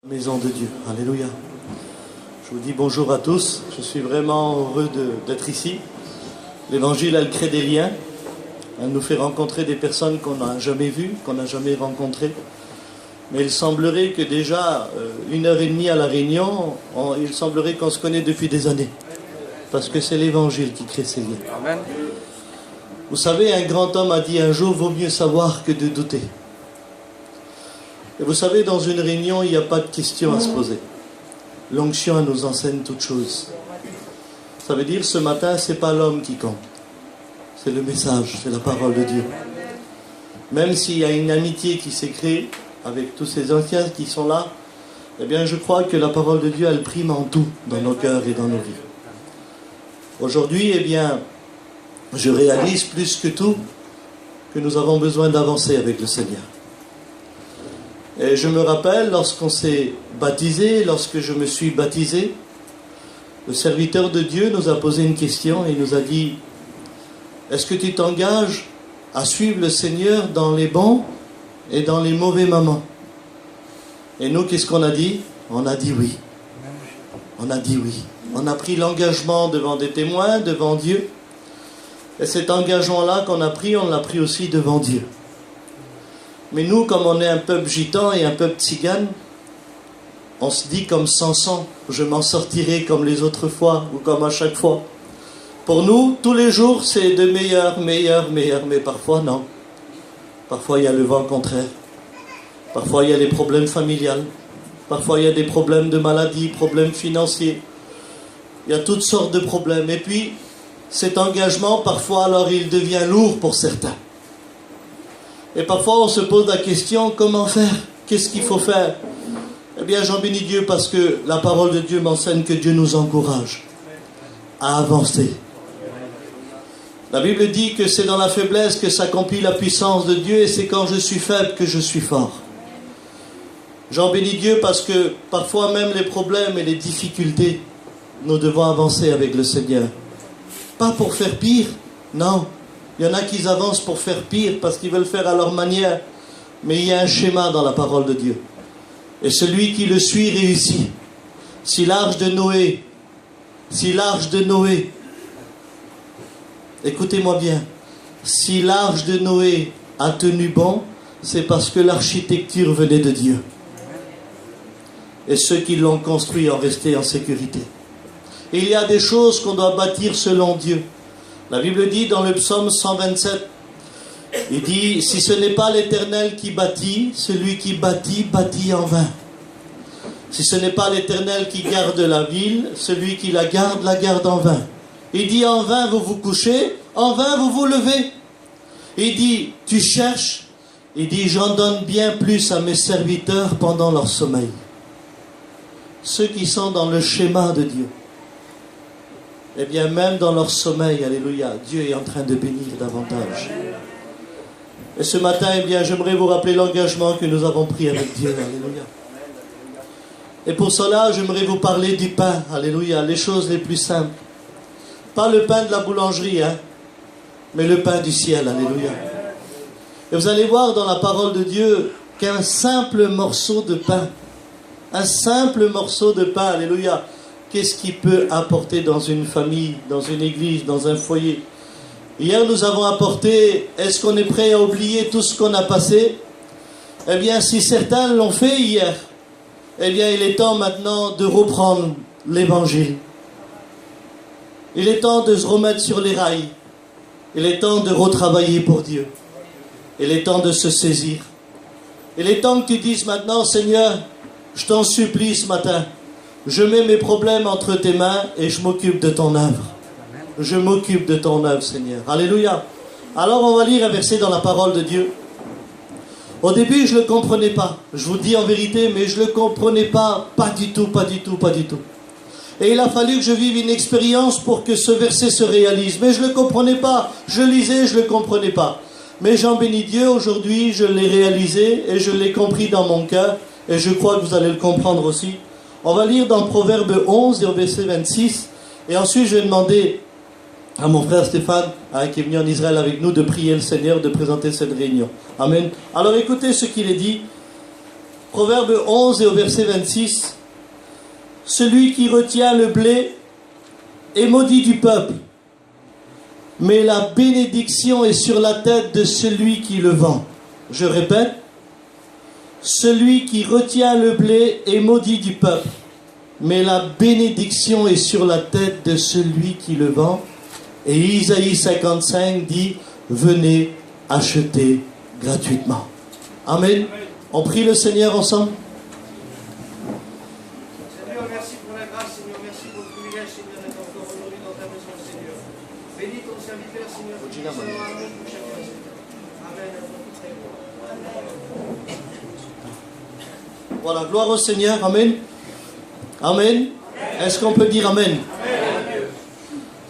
Maison de Dieu, alléluia. Je vous dis bonjour à tous, je suis vraiment heureux d'être ici. L'évangile, elle crée des liens, elle nous fait rencontrer des personnes qu'on n'a jamais vues, qu'on n'a jamais rencontrées. Mais il semblerait que déjà, 1h30 à la réunion, il semblerait qu'on se connaît depuis des années. Parce que c'est l'évangile qui crée ces liens. Amen. Vous savez, un grand homme a dit un jour, vaut mieux savoir que de douter. Et vous savez, dans une réunion, il n'y a pas de questions à se poser. L'onction, elle nous enseigne toutes choses. Ça veut dire, ce matin, c'est pas l'homme qui compte. C'est le message, c'est la parole de Dieu. Même s'il y a une amitié qui s'est créée avec tous ces anciens qui sont là, eh bien, je crois que la parole de Dieu, elle prime en tout, dans nos cœurs et dans nos vies. Aujourd'hui, eh bien, je réalise plus que tout que nous avons besoin d'avancer avec le Seigneur. Et je me rappelle, lorsqu'on s'est baptisé, lorsque je me suis baptisé, le serviteur de Dieu nous a posé une question et il nous a dit « Est-ce que tu t'engages à suivre le Seigneur dans les bons et dans les mauvais moments ?» Et nous, qu'est-ce qu'on a dit? On a dit oui. On a dit oui. On a pris l'engagement devant des témoins, devant Dieu. Et cet engagement-là qu'on a pris, on l'a pris aussi devant Dieu. Mais nous, comme on est un peuple gitan et un peuple tzigane, on se dit comme Samson, je m'en sortirai comme les autres fois ou comme à chaque fois. Pour nous, tous les jours, c'est de meilleur, mais parfois non. Parfois, il y a le vent contraire. Parfois, il y a des problèmes familiales. Parfois, il y a des problèmes de maladie, problèmes financiers. Il y a toutes sortes de problèmes. Et puis, cet engagement, parfois, alors, il devient lourd pour certains. Et parfois, on se pose la question, comment faire? Qu'est-ce qu'il faut faire? Eh bien, j'en bénis Dieu parce que la parole de Dieu m'enseigne que Dieu nous encourage à avancer. La Bible dit que c'est dans la faiblesse que s'accomplit la puissance de Dieu et c'est quand je suis faible que je suis fort. J'en bénis Dieu parce que parfois même les problèmes et les difficultés, nous devons avancer avec le Seigneur. Pas pour faire pire, non. Il y en a qui avancent pour faire pire parce qu'ils veulent faire à leur manière. Mais il y a un schéma dans la parole de Dieu. Et celui qui le suit réussit. Si l'arche de Noé, écoutez-moi bien, si l'arche de Noé a tenu bon, c'est parce que l'architecture venait de Dieu. Et ceux qui l'ont construit ont resté en sécurité. Et il y a des choses qu'on doit bâtir selon Dieu. La Bible dit dans le psaume 127, il dit, si ce n'est pas l'Éternel qui bâtit, celui qui bâtit, bâtit en vain. Si ce n'est pas l'Éternel qui garde la ville, celui qui la garde en vain. Il dit, en vain vous vous couchez, en vain vous vous levez. Il dit, tu cherches, il dit, j'en donne bien plus à mes serviteurs pendant leur sommeil. Ceux qui sont dans le schéma de Dieu. Eh bien, même dans leur sommeil, alléluia, Dieu est en train de bénir davantage. Et ce matin, eh bien, j'aimerais vous rappeler l'engagement que nous avons pris avec Dieu, alléluia. Et pour cela, j'aimerais vous parler du pain, alléluia, les choses les plus simples. Pas le pain de la boulangerie, hein, mais le pain du ciel, alléluia. Et vous allez voir dans la parole de Dieu qu'un simple morceau de pain, alléluia, qu'est-ce qu'il peut apporter dans une famille, dans une église, dans un foyer? Hier, nous avons apporté, est-ce qu'on est prêt à oublier tout ce qu'on a passé? Eh bien, si certains l'ont fait hier, eh bien, il est temps maintenant de reprendre l'évangile. Il est temps de se remettre sur les rails. Il est temps de retravailler pour Dieu. Il est temps de se saisir. Il est temps que tu dises maintenant, Seigneur, je t'en supplie ce matin, je mets mes problèmes entre tes mains et je m'occupe de ton œuvre. Je m'occupe de ton œuvre, Seigneur. Alléluia. Alors on va lire un verset dans la parole de Dieu. Au début, je ne le comprenais pas. Je vous dis en vérité, mais je ne le comprenais pas. Pas du tout. Et il a fallu que je vive une expérience pour que ce verset se réalise. Mais je ne le comprenais pas. Je lisais, je ne le comprenais pas. Mais j'en bénis Dieu, aujourd'hui, je l'ai réalisé et je l'ai compris dans mon cœur. Et je crois que vous allez le comprendre aussi. On va lire dans Proverbe 11 et au verset 26. Et ensuite, je vais demander à mon frère Stéphane, qui est venu en Israël avec nous, de prier le Seigneur, de présenter cette réunion. Amen. Alors écoutez ce qu'il est dit. Proverbe 11 et au verset 26. Celui qui retient le blé est maudit du peuple, mais la bénédiction est sur la tête de celui qui le vend. Je répète, celui qui retient le blé est maudit du peuple, mais la bénédiction est sur la tête de celui qui le vend. Et Isaïe 55 dit, venez acheter gratuitement. Amen. On prie le Seigneur ensemble. Seigneur, merci pour la grâce, Seigneur, merci pour le privilège, Seigneur, d'être encore aujourd'hui dans ta maison, Seigneur. Bénis ton serviteur, Seigneur, pour chacun, Seigneur. Amen. Voilà, gloire au Seigneur, Amen. Amen. Est-ce qu'on peut dire Amen?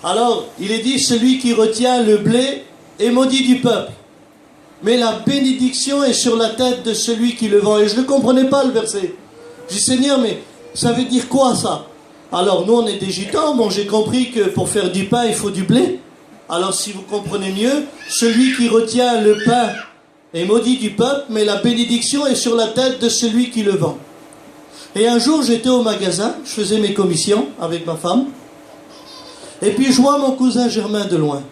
Alors, il est dit, celui qui retient le blé est maudit du peuple, mais la bénédiction est sur la tête de celui qui le vend. Et je ne comprenais pas le verset. Je dis, Seigneur, mais ça veut dire quoi ça? Alors, nous, on est des gitans. Bon, j'ai compris que pour faire du pain, il faut du blé. Alors, si vous comprenez mieux, celui qui retient le pain est maudit du peuple, mais la bénédiction est sur la tête de celui qui le vend. Et un jour, j'étais au magasin, je faisais mes commissions avec ma femme, et puis je vois mon cousin Germain de loin.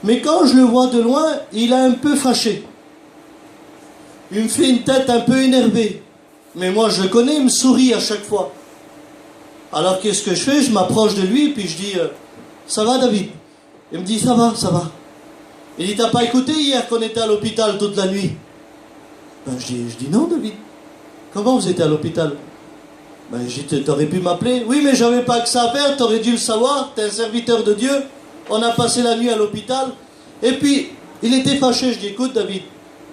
Mais quand je le vois de loin, il est un peu fâché. Il me fait une tête un peu énervée. Mais moi, je le connais, il me sourit à chaque fois. Alors, qu'est-ce que je fais? Je m'approche de lui, puis je dis, ça va, David? Il me dit, ça va, ça va. Il dit, t'as pas écouté hier qu'on était à l'hôpital toute la nuit? Ben, je dis, non, David. Comment vous étiez à l'hôpital? Ben, je dis, t'aurais pu m'appeler? Oui, mais j'avais pas que ça à faire, t'aurais dû le savoir, t'es un serviteur de Dieu. On a passé la nuit à l'hôpital. Et puis, il était fâché. Je dis, écoute, David,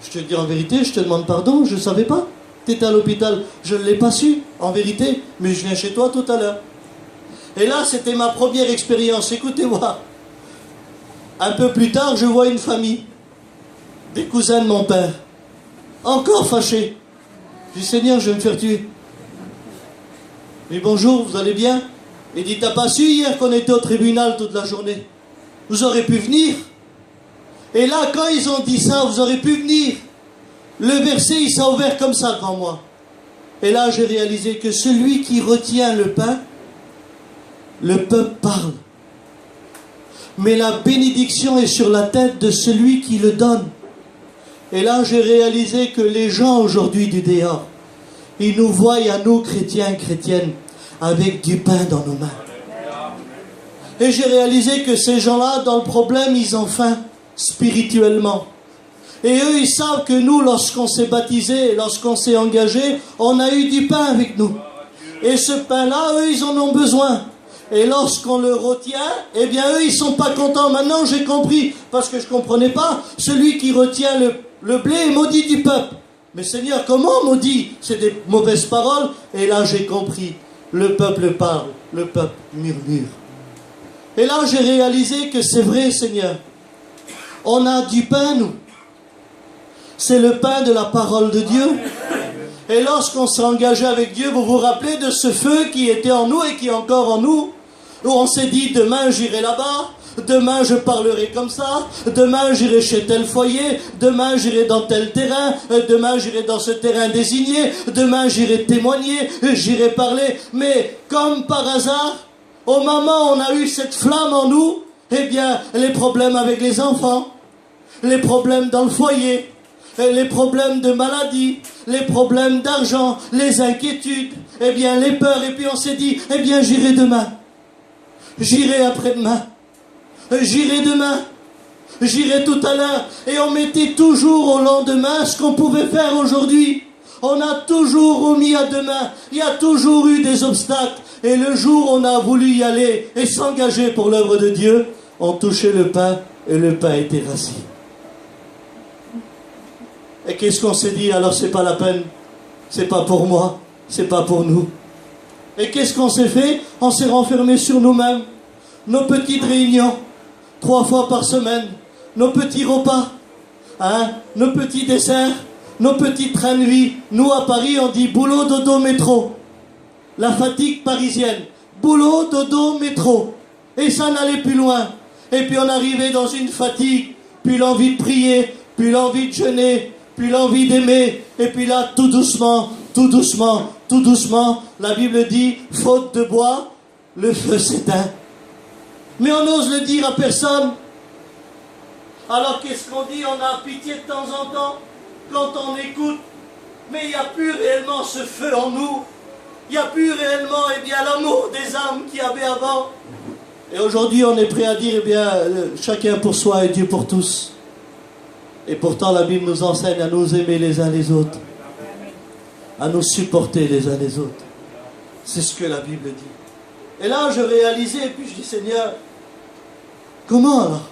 je te dis en vérité, je te demande pardon, je ne savais pas. Tu étais à l'hôpital. Je ne l'ai pas su, en vérité, mais je viens chez toi tout à l'heure. Et là, c'était ma première expérience. Écoutez-moi. Un peu plus tard, je vois une famille. Des cousins de mon père. Encore fâchés. Je dis, Seigneur, je vais me faire tuer. Mais bonjour, vous allez bien? Il dit, t'as pas su hier qu'on était au tribunal toute la journée? Vous aurez pu venir. Et là, quand ils ont dit ça, vous aurez pu venir. Le verset, il s'est ouvert comme ça devant moi. Et là, j'ai réalisé que celui qui retient le pain, le peuple parle. Mais la bénédiction est sur la tête de celui qui le donne. Et là, j'ai réalisé que les gens aujourd'hui du dehors, ils nous voient à nous, chrétiens, chrétiennes, avec du pain dans nos mains. Et j'ai réalisé que ces gens-là, dans le problème, ils ont faim spirituellement. Et eux, ils savent que nous, lorsqu'on s'est baptisé, lorsqu'on s'est engagé, on a eu du pain avec nous. Et ce pain-là, eux, ils en ont besoin. Et lorsqu'on le retient, eh bien, eux, ils sont pas contents. Maintenant, j'ai compris, parce que je comprenais pas, celui qui retient le blé est maudit du peuple. Mais Seigneur, comment maudit? C'est des mauvaises paroles. Et là, j'ai compris. Le peuple parle, le peuple murmure. Et là, j'ai réalisé que c'est vrai, Seigneur. On a du pain, nous. C'est le pain de la parole de Dieu. Et lorsqu'on s'est engagé avec Dieu, vous vous rappelez de ce feu qui était en nous et qui est encore en nous, où on s'est dit, demain j'irai là-bas, demain je parlerai comme ça, demain j'irai chez tel foyer, demain j'irai dans tel terrain, demain j'irai dans ce terrain désigné, demain j'irai témoigner, j'irai parler. Mais comme par hasard, au moment où on a eu cette flamme en nous, eh bien, les problèmes avec les enfants, les problèmes dans le foyer, les problèmes de maladie, les problèmes d'argent, les inquiétudes, eh bien, les peurs, et puis on s'est dit, eh bien, j'irai demain, j'irai après-demain, j'irai demain, j'irai tout à l'heure, et on mettait toujours au lendemain ce qu'on pouvait faire aujourd'hui. On a toujours remis à demain, il y a toujours eu des obstacles, et le jour où on a voulu y aller et s'engager pour l'œuvre de Dieu, on touchait le pain, et le pain était rassis. Et qu'est-ce qu'on s'est dit? Alors c'est pas la peine, c'est pas pour moi, c'est pas pour nous. Et qu'est-ce qu'on s'est fait? On s'est renfermé sur nous-mêmes. Nos petites réunions, 3 fois par semaine, nos petits repas, nos petits desserts, nos petits trains de vie. Nous à Paris on dit boulot, dodo, métro. La fatigue parisienne, boulot, dodo, métro. Et ça n'allait plus loin. Et puis on arrivait dans une fatigue, puis l'envie de prier, puis l'envie de jeûner, puis l'envie d'aimer, et puis là, tout doucement, tout doucement, tout doucement, la Bible dit, faute de bois, le feu s'éteint. Mais on n'ose le dire à personne. Alors qu'est-ce qu'on dit? On a pitié de temps en temps, quand on écoute. Mais il n'y a plus réellement ce feu en nous. Il n'y a plus réellement l'amour des âmes qu'il y avait avant. Et aujourd'hui, on est prêt à dire, chacun pour soi et Dieu pour tous. Et pourtant, la Bible nous enseigne à nous aimer les uns les autres. À nous supporter les uns les autres. C'est ce que la Bible dit. Et là, je réalisais, et puis je dis, Seigneur, comment alors?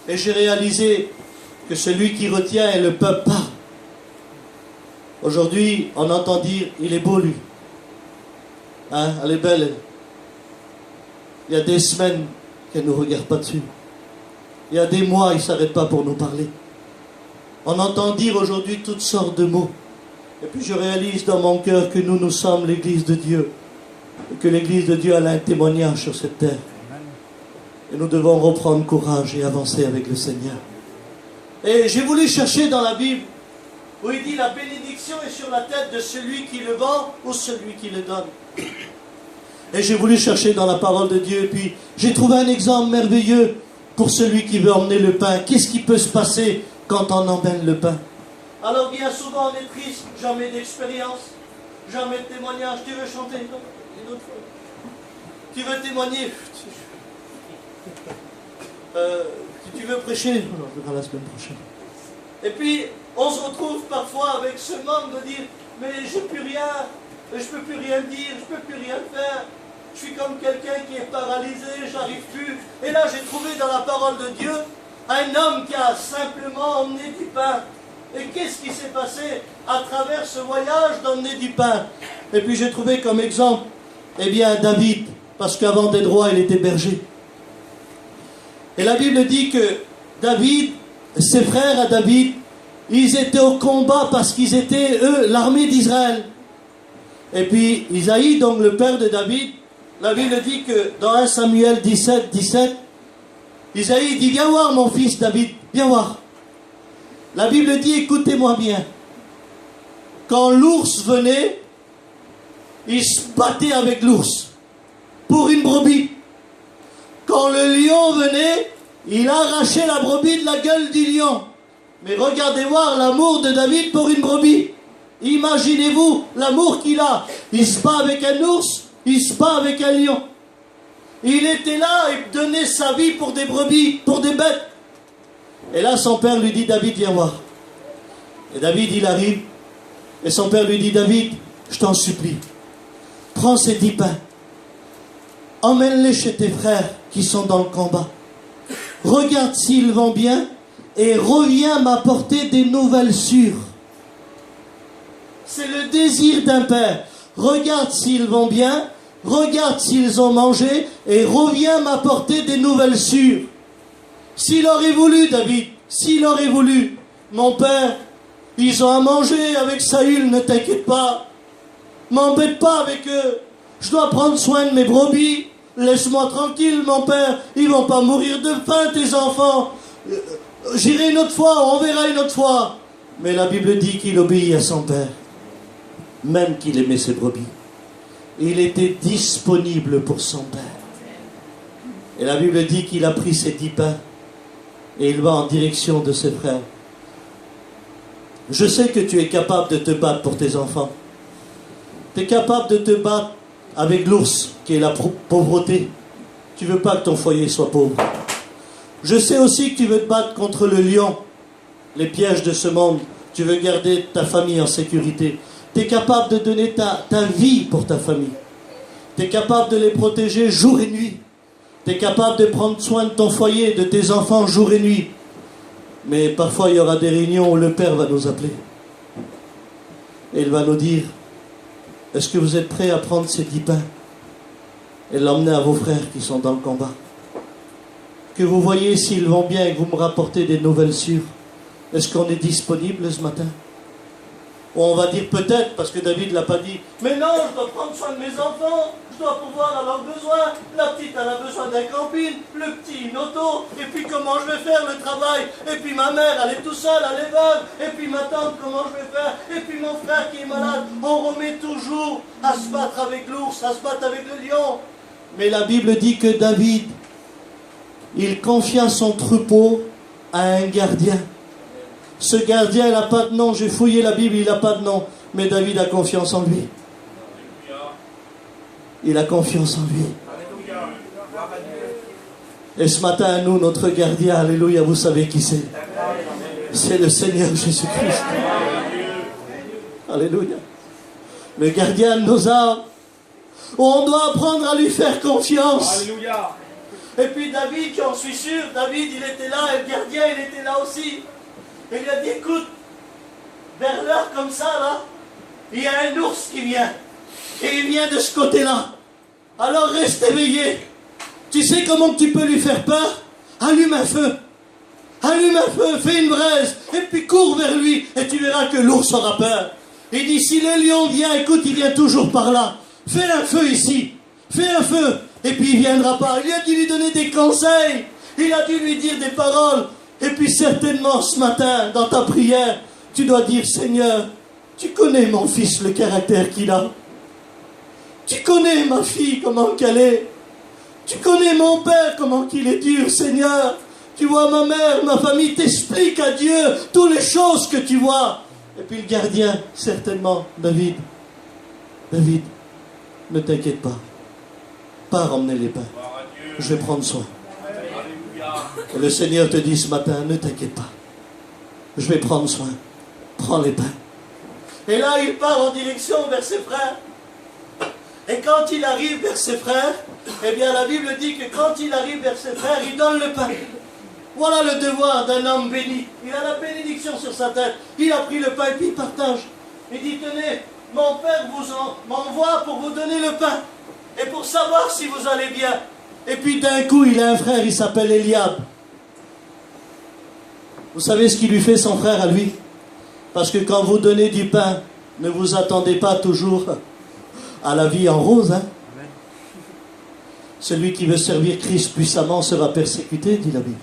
Et j'ai réalisé que celui qui retient est le peuple pas. Aujourd'hui, on entend dire, il est beau lui. Hein, elle est belle, elle. Il y a des semaines qu'elle ne nous regarde pas dessus. Il y a des mois, il ne s'arrête pas pour nous parler. On entend dire aujourd'hui toutes sortes de mots. Et puis je réalise dans mon cœur que nous sommes l'Église de Dieu. Et que l'Église de Dieu a un témoignage sur cette terre. Et nous devons reprendre courage et avancer avec le Seigneur. Et j'ai voulu chercher dans la Bible où il dit la bénédiction est sur la tête de celui qui le vend ou celui qui le donne. Et j'ai voulu chercher dans la parole de Dieu. Et puis j'ai trouvé un exemple merveilleux pour celui qui veut emmener le pain. Qu'est-ce qui peut se passer quand on emmène le pain? Alors bien souvent on est triste, jamais d'expérience, jamais de témoignage. Tu veux chanter une autre fois? Tu veux témoigner? Tu veux prêcher? Non, je verrai la semaine prochaine. Et puis on se retrouve parfois avec ce manque de dire mais j'ai plus rien, je peux plus rien dire, je peux plus rien faire. Je suis comme quelqu'un qui est paralysé, j'arrive plus. Et là j'ai trouvé dans la parole de Dieu un homme qui a simplement emmené du pain. Et qu'est-ce qui s'est passé à travers ce voyage d'emmener du pain? Et puis j'ai trouvé comme exemple, David, parce qu'avant d'être roi, il était berger. Et la Bible dit que David, ses frères à David, ils étaient au combat parce qu'ils étaient, eux, l'armée d'Israël. Et puis Isaïe, donc le père de David, la Bible dit que dans 1 Samuel 17, Isaïe dit, viens voir mon fils David, viens voir. La Bible dit, écoutez-moi bien. Quand l'ours venait, il se battait avec l'ours pour une brebis. Quand le lion venait, il arrachait la brebis de la gueule du lion. Mais regardez voir l'amour de David pour une brebis. Imaginez-vous l'amour qu'il a. Il se bat avec un ours, il se bat avec un lion. Il était là et donnait sa vie pour des brebis, pour des bêtes. Et là, son père lui dit, David, viens voir. Et David, il arrive. Et son père lui dit, David, je t'en supplie, prends ces 10 pains. Emmène-les chez tes frères qui sont dans le combat. Regarde s'ils vont bien et reviens m'apporter des nouvelles sûres. C'est le désir d'un père. Regarde s'ils vont bien, regarde s'ils ont mangé et reviens m'apporter des nouvelles sûres. S'il aurait voulu, David, s'il aurait voulu, mon père, ils ont à manger avec Saül, ne t'inquiète pas. M'embête pas avec eux. Je dois prendre soin de mes brebis. Laisse-moi tranquille, mon père. Ils vont pas mourir de faim, tes enfants. J'irai une autre fois, on verra une autre fois. Mais la Bible dit qu'il obéit à son père. Même qu'il aimait ses brebis. Il était disponible pour son père. Et la Bible dit qu'il a pris ses 10 pains. Et il va en direction de ses frères. Je sais que tu es capable de te battre pour tes enfants. Tu es capable de te battre avec l'ours, qui est la pauvreté. Tu veux pas que ton foyer soit pauvre. Je sais aussi que tu veux te battre contre le lion, les pièges de ce monde. Tu veux garder ta famille en sécurité. Tu es capable de donner ta vie pour ta famille. Tu es capable de les protéger jour et nuit. Tu es capable de prendre soin de ton foyer, de tes enfants jour et nuit. Mais parfois il y aura des réunions où le Père va nous appeler. Et il va nous dire, est-ce que vous êtes prêts à prendre ces 10 pains et l'emmener à vos frères qui sont dans le combat? Que vous voyez s'ils vont bien et que vous me rapportez des nouvelles sûres. Est-ce qu'on est disponible ce matin? Ou on va dire peut-être, parce que David ne l'a pas dit, mais non, je dois prendre soin de mes enfants, je dois pouvoir à leurs besoins, la petite elle a besoin d'un camping, le petit une auto, et puis comment je vais faire le travail, et puis ma mère elle est tout seule, elle est veuve, et puis ma tante comment je vais faire, et puis mon frère qui est malade, on remet toujours à se battre avec l'ours, à se battre avec le lion. Mais la Bible dit que David, il confia son troupeau à un gardien. Ce gardien, il n'a pas de nom. J'ai fouillé la Bible, il n'a pas de nom. Mais David a confiance en lui. Il a confiance en lui. Et ce matin, nous, notre gardien, alléluia, vous savez qui c'est? C'est le Seigneur Jésus-Christ. Alléluia. Le gardien de nos âmes. On doit apprendre à lui faire confiance. Alléluia. Et puis David, j'en suis sûr, David, il était là, et le gardien, il était là aussi. Et il a dit, écoute, vers l'heure comme ça, là, il y a un ours qui vient. Et il vient de ce côté-là. Alors reste éveillé. Tu sais comment tu peux lui faire peur? Allume un feu. Allume un feu, fais une braise. Et puis cours vers lui. Et tu verras que l'ours aura peur. Il dit, si le lion vient, écoute, il vient toujours par là. Fais un feu ici. Fais un feu. Et puis il ne viendra pas. Il a dû lui donner des conseils. Il a dû lui dire des paroles. Et puis certainement ce matin, dans ta prière, tu dois dire, Seigneur, tu connais mon fils, le caractère qu'il a. Tu connais ma fille, comment qu'elle est. Tu connais mon père, comment qu'il est dur, Seigneur. Tu vois ma mère, ma famille, t'explique à Dieu toutes les choses que tu vois. Et puis le gardien, certainement, David, ne t'inquiète pas. Pas ramener les pains. Je vais prendre soin. Et le Seigneur te dit ce matin, ne t'inquiète pas. Je vais prendre soin. Prends les pains. Et là, il part en direction vers ses frères. Et quand il arrive vers ses frères, eh bien la Bible dit que quand il arrive vers ses frères, il donne le pain. Voilà le devoir d'un homme béni. Il a la bénédiction sur sa tête. Il a pris le pain et puis il partage. Il dit, tenez, mon Père m'envoie pour vous donner le pain. Et pour savoir si vous allez bien. Et puis d'un coup, il a un frère, il s'appelle Eliab. Vous savez ce qu'il lui fait son frère à lui? Parce que quand vous donnez du pain, ne vous attendez pas toujours à la vie en rose. Hein? Celui qui veut servir Christ puissamment sera persécuté, dit la Bible.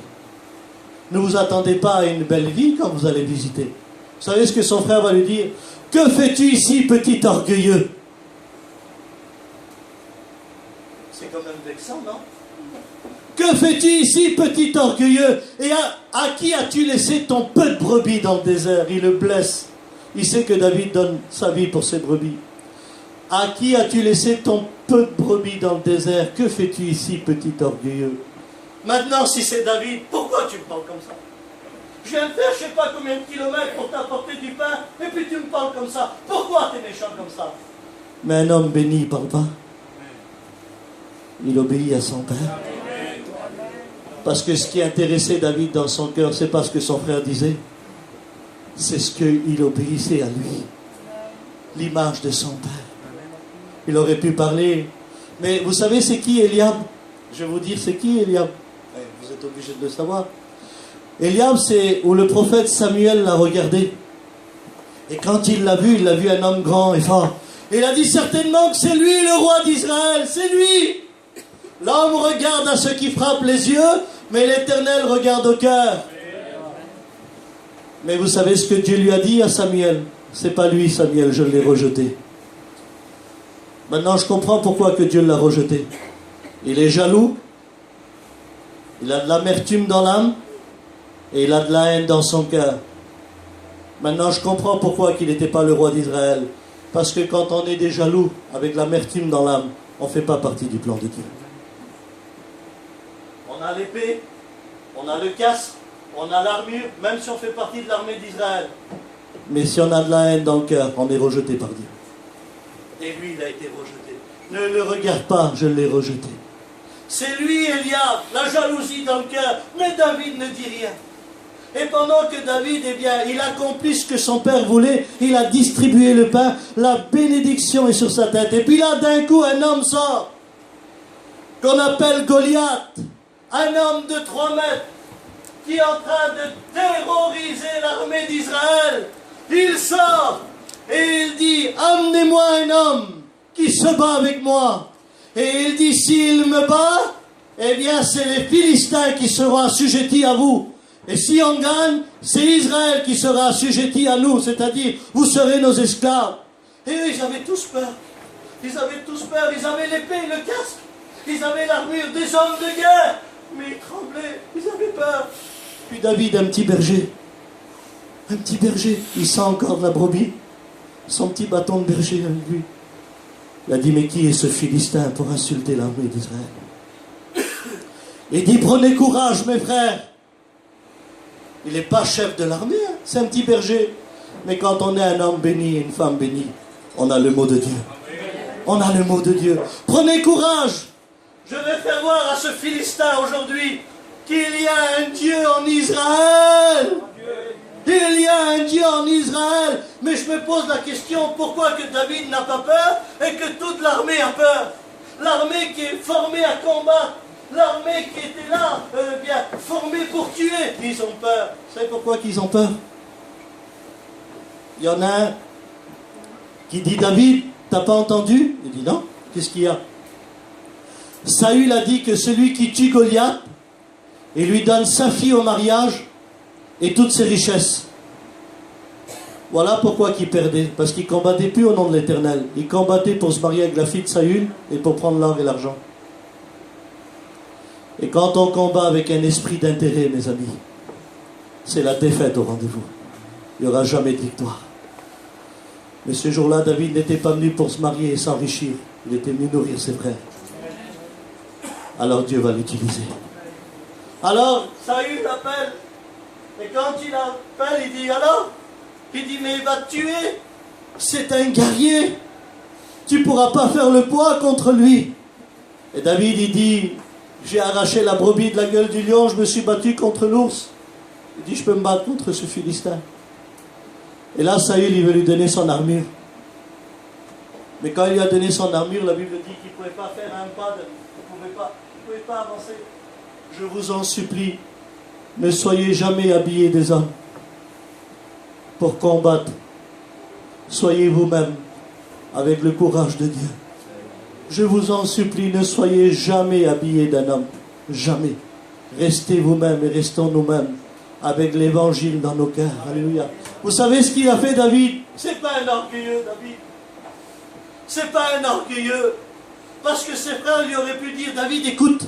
Ne vous attendez pas à une belle vie quand vous allez visiter. Vous savez ce que son frère va lui dire? Que fais-tu ici, petit orgueilleux? C'est quand même vexant, non? Que fais-tu ici, petit orgueilleux? Et à qui as-tu laissé ton peu de brebis dans le désert? Il le blesse. Il sait que David donne sa vie pour ses brebis. À qui as-tu laissé ton peu de brebis dans le désert? Que fais-tu ici, petit orgueilleux? Maintenant, si c'est David, pourquoi tu me parles comme ça? Je viens de faire je ne sais pas combien de kilomètres pour t'apporter du pain, et puis tu me parles comme ça. Pourquoi tu es méchant comme ça? Mais un homme béni, il ne parle pas. Il obéit à son père. Parce que ce qui intéressait David dans son cœur, c'est pas ce que son frère disait. C'est ce qu'il obéissait à lui. L'image de son père. Il aurait pu parler. Mais vous savez c'est qui Eliab? Je vais vous dire c'est qui Eliab. Vous êtes obligé de le savoir. Eliab, c'est où le prophète Samuel l'a regardé. Et quand il l'a vu un homme grand et fort. Et il a dit certainement que c'est lui le roi d'Israël. C'est lui. L'homme regarde à ce qui frappe les yeux, mais l'Éternel regarde au cœur. Mais vous savez ce que Dieu lui a dit à Samuel? C'est pas lui, Samuel, je l'ai rejeté. Maintenant, je comprends pourquoi que Dieu l'a rejeté. Il est jaloux, il a de l'amertume dans l'âme, et il a de la haine dans son cœur. Maintenant, je comprends pourquoi qu'il n'était pas le roi d'Israël. Parce que quand on est des jaloux, avec l'amertume dans l'âme, on ne fait pas partie du plan de Dieu. On a l'épée, on a le casque, on a l'armure, même si on fait partie de l'armée d'Israël. Mais si on a de la haine dans le cœur, on est rejeté par Dieu. Et lui, il a été rejeté. Ne le regarde pas, je l'ai rejeté. C'est lui, Eliab, la jalousie dans le cœur. Mais David ne dit rien. Et pendant que David, eh bien, il accomplit ce que son père voulait, il a distribué le pain, la bénédiction est sur sa tête. Et puis là, d'un coup, un homme sort, qu'on appelle Goliath, un homme de 3 mètres, qui est en train de terroriser l'armée d'Israël. Il sort, Et il dit, amenez-moi un homme qui se bat avec moi. Et il dit, s'il me bat, eh bien c'est les Philistins qui seront assujettis à vous. Et si on gagne, c'est Israël qui sera assujetti à nous, c'est-à-dire, vous serez nos esclaves. Et eux, ils avaient tous peur. Ils avaient tous peur, ils avaient l'épée, le casque. Ils avaient l'armure des hommes de guerre. Mais ils tremblaient, ils avaient peur. Puis David, un petit berger, il sent encore de la brebis, son petit bâton de berger avec lui. Il a dit, mais qui est ce Philistin pour insulter l'armée d'Israël? Il dit, prenez courage mes frères. Il n'est pas chef de l'armée, hein. C'est un petit berger. Mais quand on est un homme béni et une femme bénie, on a le mot de Dieu. On a le mot de Dieu. Prenez courage. Je vais faire voir à ce Philistin aujourd'hui qu'il y a un Dieu en Israël. Il y a un Dieu en Israël. Mais je me pose la question, pourquoi que David n'a pas peur et que toute l'armée a peur? L'armée qui est formée à combattre, l'armée qui était là, bien formée pour tuer, ils ont peur. Vous savez pourquoi qu'ils ont peur? Il y en a un qui dit, David, t'as pas entendu? Il dit, non, qu'est-ce qu'il y a? Saül a dit que celui qui tue Goliath et lui donne sa fille au mariage et toutes ses richesses. Voilà pourquoi il perdait. Parce qu'il ne combattait plus au nom de l'Éternel. Il combattait pour se marier avec la fille de Saül et pour prendre l'or et l'argent. Et quand on combat avec un esprit d'intérêt, mes amis, c'est la défaite au rendez-vous. Il n'y aura jamais de victoire. Mais ce jour-là, David n'était pas venu pour se marier et s'enrichir. Il était venu nourrir ses frères. Alors Dieu va l'utiliser. Alors, Saül l'appelle. Et quand il appelle, il dit, alors? Il dit, mais il va te tuer. C'est un guerrier. Tu ne pourras pas faire le poids contre lui. Et David, il dit, j'ai arraché la brebis de la gueule du lion, je me suis battu contre l'ours. Il dit, je peux me battre contre ce Philistin. Et là, Saül, il veut lui donner son armure. Mais quand il lui a donné son armure, la Bible dit qu'il ne pouvait pas faire un pas, il ne pouvait pas avancer. Je vous en supplie, ne soyez jamais habillés des hommes pour combattre. Soyez vous-même avec le courage de Dieu. Je vous en supplie, ne soyez jamais habillés d'un homme. Jamais. Restez vous-même et restons nous-mêmes avec l'évangile dans nos cœurs. Alléluia. Vous savez ce qu'il a fait, David? C'est pas un orgueilleux, David. C'est pas un orgueilleux. Parce que ses frères lui auraient pu dire, David, écoute,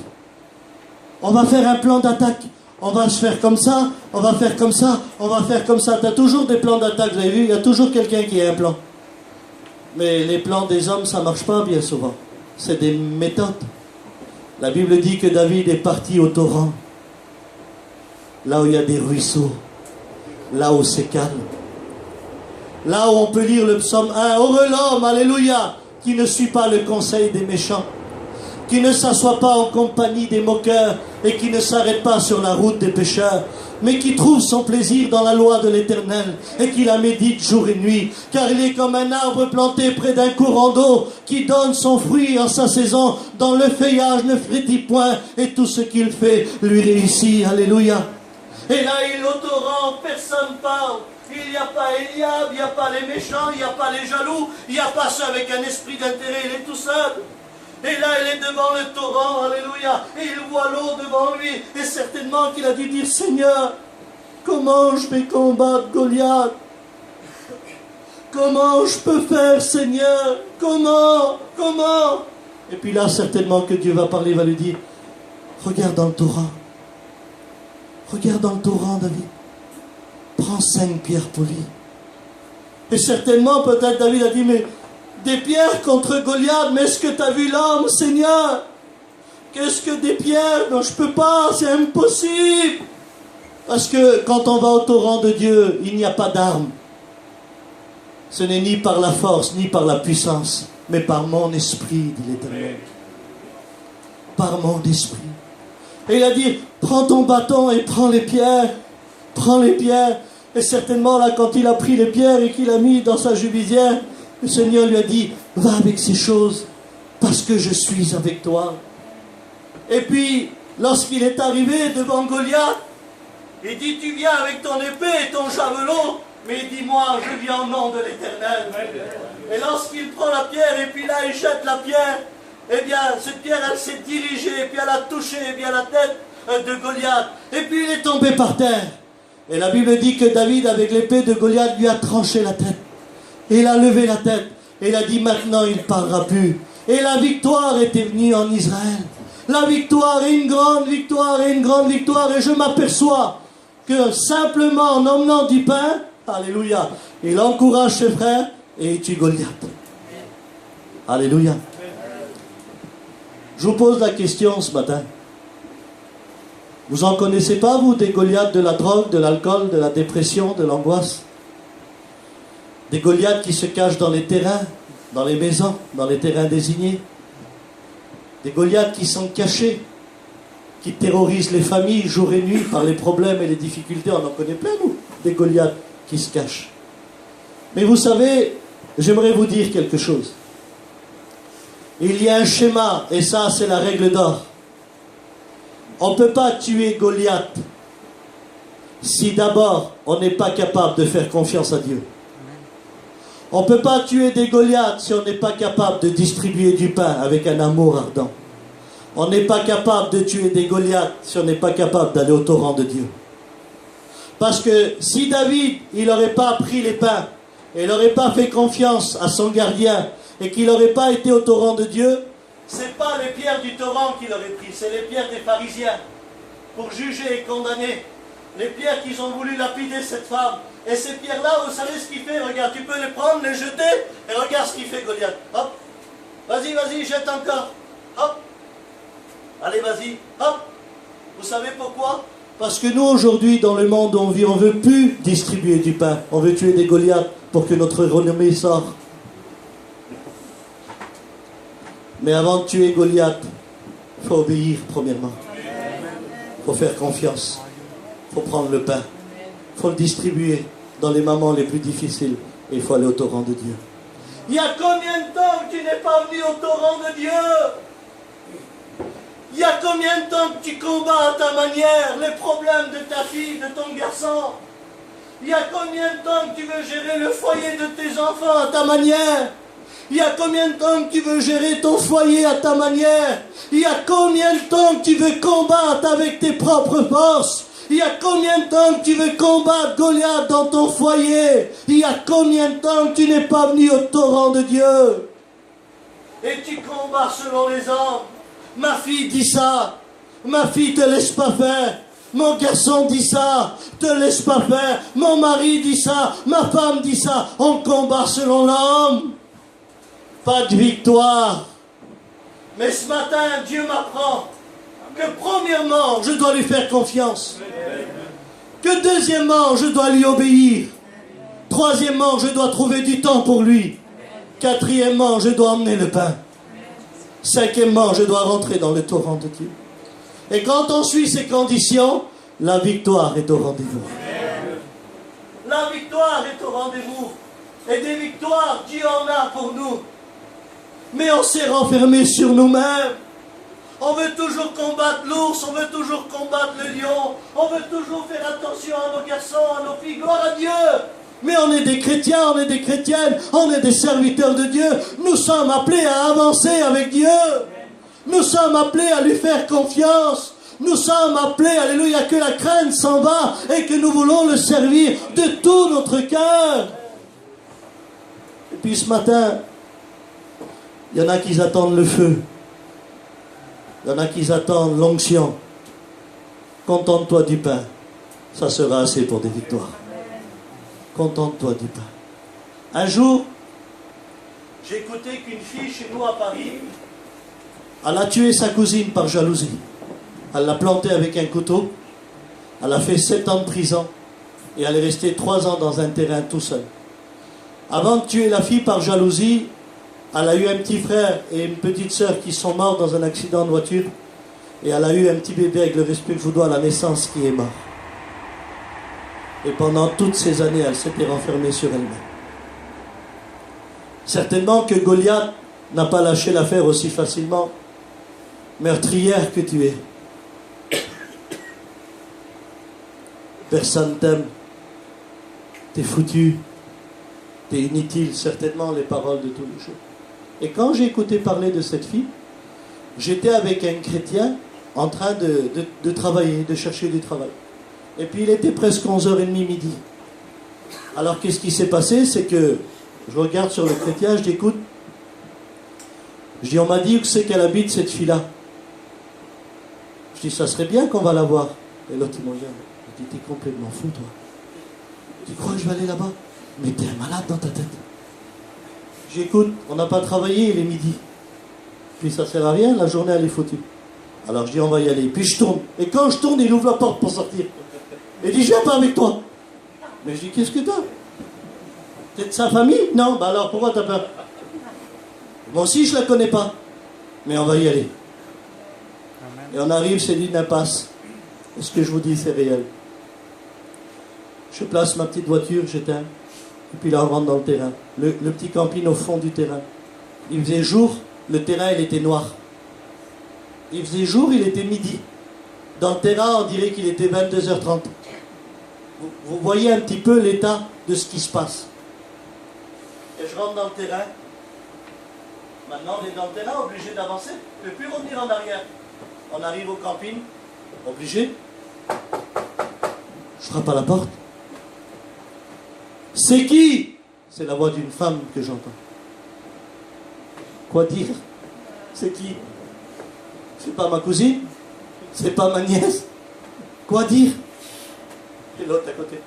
on va faire un plan d'attaque. On va se faire comme ça, on va faire comme ça, on va faire comme ça. Tu as toujours des plans d'attaque, vous avez vu? Il y a toujours quelqu'un qui a un plan. Mais les plans des hommes, ça ne marche pas bien souvent. C'est des méthodes. La Bible dit que David est parti au torrent. Là où il y a des ruisseaux. Là où c'est calme. Là où on peut lire le psaume 1. Heureux l'homme, alléluia, qui ne suit pas le conseil des méchants, qui ne s'assoit pas en compagnie des moqueurs et qui ne s'arrête pas sur la route des pécheurs, mais qui trouve son plaisir dans la loi de l'Éternel et qui la médite jour et nuit. Car il est comme un arbre planté près d'un courant d'eau qui donne son fruit en sa saison, dont le feuillage ne frétille point et tout ce qu'il fait lui réussit. Alléluia. Et là, il est au torrent, personne parle. Il n'y a pas Eliab, il n'y a pas les méchants, il n'y a pas les jaloux, il n'y a pas ceux avec un esprit d'intérêt, il est tout seul. Et là, il est devant le torrent, alléluia, et il voit l'eau devant lui, et certainement qu'il a dû dire, Seigneur, comment je vais combattre Goliath? Comment je peux faire, Seigneur? Comment? Et puis là, certainement que Dieu va parler, va lui dire, regarde dans le torrent. Regarde dans le torrent, David. Prends 5 pierres polies. Et certainement, peut-être David a dit, mais des pierres contre Goliath, mais est-ce que tu as vu l'homme, Seigneur? Qu'est-ce que des pierres? Non, je ne peux pas, c'est impossible. Parce que quand on va au torrent de Dieu, il n'y a pas d'armes. Ce n'est ni par la force, ni par la puissance, mais par mon esprit, dit l'Éternel. Par mon esprit. Et il a dit, prends ton bâton et prends les pierres. Prends les pierres. Et certainement, là, quand il a pris les pierres et qu'il a mis dans sa jubisière, le Seigneur lui a dit, va avec ces choses, parce que je suis avec toi. Et puis, lorsqu'il est arrivé devant Goliath, il dit, tu viens avec ton épée et ton javelot, Mais dis-moi, je viens au nom de l'Éternel. Et lorsqu'il prend la pierre et puis là il jette la pierre, eh bien cette pierre elle s'est dirigée et puis elle a touché eh bien, la tête de Goliath. Et puis il est tombé par terre. Et la Bible dit que David avec l'épée de Goliath lui a tranché la tête. Et il a levé la tête. Et il a dit maintenant il ne parlera plus. Et la victoire était venue en Israël. La victoire est une grande victoire et une grande victoire. Et je m'aperçois que simplement en emmenant du pain, alléluia, il encourage ses frères et il tue Goliath. Alléluia. Je vous pose la question ce matin. Vous en connaissez pas, vous, des Goliaths de la drogue, de l'alcool, de la dépression, de l'angoisse? Des Goliaths qui se cachent dans les terrains, dans les maisons, dans les terrains désignés. Des Goliaths qui sont cachés, qui terrorisent les familles jour et nuit par les problèmes et les difficultés. On en connaît plein, nous, des Goliaths qui se cachent. Mais vous savez, j'aimerais vous dire quelque chose. Il y a un schéma, et ça, c'est la règle d'or. On ne peut pas tuer Goliath si d'abord on n'est pas capable de faire confiance à Dieu. On ne peut pas tuer des Goliaths si on n'est pas capable de distribuer du pain avec un amour ardent. On n'est pas capable de tuer des Goliaths si on n'est pas capable d'aller au torrent de Dieu. Parce que si David, il n'aurait pas pris les pains, et il n'aurait pas fait confiance à son gardien, et qu'il n'aurait pas été au torrent de Dieu, ce n'est pas les pierres du torrent qu'il aurait pris, c'est les pierres des pharisiens, pour juger et condamner. Les pierres qu'ils ont voulu lapider cette femme. Et ces pierres-là, vous savez ce qu'il fait? Regarde, tu peux les prendre, les jeter, et regarde ce qu'il fait Goliath. Hop, vas-y, vas-y, jette encore. Hop, allez, vas-y, hop. Vous savez pourquoi? Parce que nous, aujourd'hui, dans le monde où on vit, on ne veut plus distribuer du pain. On veut tuer des Goliaths pour que notre renommée sorte. Mais avant de tuer Goliath, il faut obéir, premièrement. Il faut faire confiance. Il faut prendre le pain. Il faut le distribuer dans les moments les plus difficiles. Et il faut aller au torrent de Dieu. Il y a combien de temps que tu n'es pas venu au torrent de Dieu? Il y a combien de temps que tu combats à ta manière les problèmes de ta fille, de ton garçon? Il y a combien de temps que tu veux gérer le foyer de tes enfants à ta manière? Il y a combien de temps que tu veux gérer ton foyer à ta manière? Il y a combien de temps que tu veux combattre avec tes propres forces? Il y a combien de temps que tu veux combattre Goliath dans ton foyer? Il y a combien de temps que tu n'es pas venu au torrent de Dieu? Et tu combats selon les hommes. Ma fille dit ça. Ma fille te laisse pas faire. Mon garçon dit ça. Te laisse pas faire. Mon mari dit ça. Ma femme dit ça. On combat selon l'homme. Pas de victoire. Mais ce matin, Dieu m'apprend que premièrement, je dois lui faire confiance. Que deuxièmement, je dois lui obéir. Troisièmement, je dois trouver du temps pour lui. Quatrièmement, je dois emmener le pain. Cinquièmement, je dois rentrer dans le torrent de Dieu. Et quand on suit ces conditions, la victoire est au rendez-vous. La victoire est au rendez-vous. Et des victoires, Dieu en a pour nous. Mais on s'est renfermé sur nous-mêmes. On veut toujours combattre l'ours, on veut toujours combattre le lion, on veut toujours faire attention à nos garçons, à nos filles, gloire à Dieu. Mais on est des chrétiens, on est des chrétiennes, on est des serviteurs de Dieu. Nous sommes appelés à avancer avec Dieu. Nous sommes appelés à lui faire confiance. Nous sommes appelés, alléluia, que la crainte s'en va et que nous voulons le servir de tout notre cœur. Et puis ce matin, il y en a qui attendent le feu. Il y en a qui attendent l'onction. Contente-toi du pain. Ça sera assez pour des victoires. Contente-toi du pain. Un jour, j'ai écouté qu'une fille chez nous à Paris, elle a tué sa cousine par jalousie. Elle l'a plantée avec un couteau. Elle a fait 7 ans de prison. Et elle est restée 3 ans dans un terrain tout seul. Avant de tuer la fille par jalousie, elle a eu un petit frère et une petite sœur qui sont morts dans un accident de voiture. Et elle a eu un petit bébé avec le respect que je vous dois à la naissance qui est mort. Et pendant toutes ces années, elle s'était renfermée sur elle-même. Certainement que Goliath n'a pas lâché l'affaire aussi facilement. Meurtrière que tu es. Personne t'aime. t'es foutu, t'es inutile, certainement les paroles de tous les jours. Et quand j'ai écouté parler de cette fille, j'étais avec un chrétien en train de travailler, de chercher du travail. Et puis il était presque 11h30 midi. Alors qu'est-ce qui s'est passé? C'est que je regarde sur le chrétien, je l'écoute. Je dis, on m'a dit où c'est qu'elle habite cette fille-là. Je dis, ça serait bien qu'on va la voir. Et l'autre il me regarde. Il dit, t'es complètement fou toi. Tu crois que je vais aller là-bas? Mais t'es un malade dans ta tête. J'écoute, on n'a pas travaillé, il est midi. Puis ça sert à rien, la journée elle est foutue. Alors je dis, on va y aller. Puis je tourne. Et quand je tourne, il ouvre la porte pour sortir. Il dit, je viens pas avec toi. Mais je dis, qu'est-ce que t'as? T'es de sa famille? Non, bah alors pourquoi t'as peur? Moi aussi je la connais pas. Mais on va y aller. Et on arrive, c'est une impasse. Et ce que je vous dis, c'est réel. Je place ma petite voiture, j'éteins. Et puis là, on rentre dans le terrain. Le petit camping au fond du terrain. Il faisait jour, le terrain, il était noir. Il faisait jour, il était midi. Dans le terrain, on dirait qu'il était 22h30. Vous voyez un petit peu l'état de ce qui se passe. Et je rentre dans le terrain. Maintenant, on est dans le terrain, obligé d'avancer. On ne peut plus revenir en arrière. On arrive au camping, obligé. Je frappe à la porte. C'est qui? C'est la voix d'une femme que j'entends. Quoi dire? C'est qui? C'est pas ma cousine? C'est pas ma nièce? Quoi dire? Et l'autre à côté.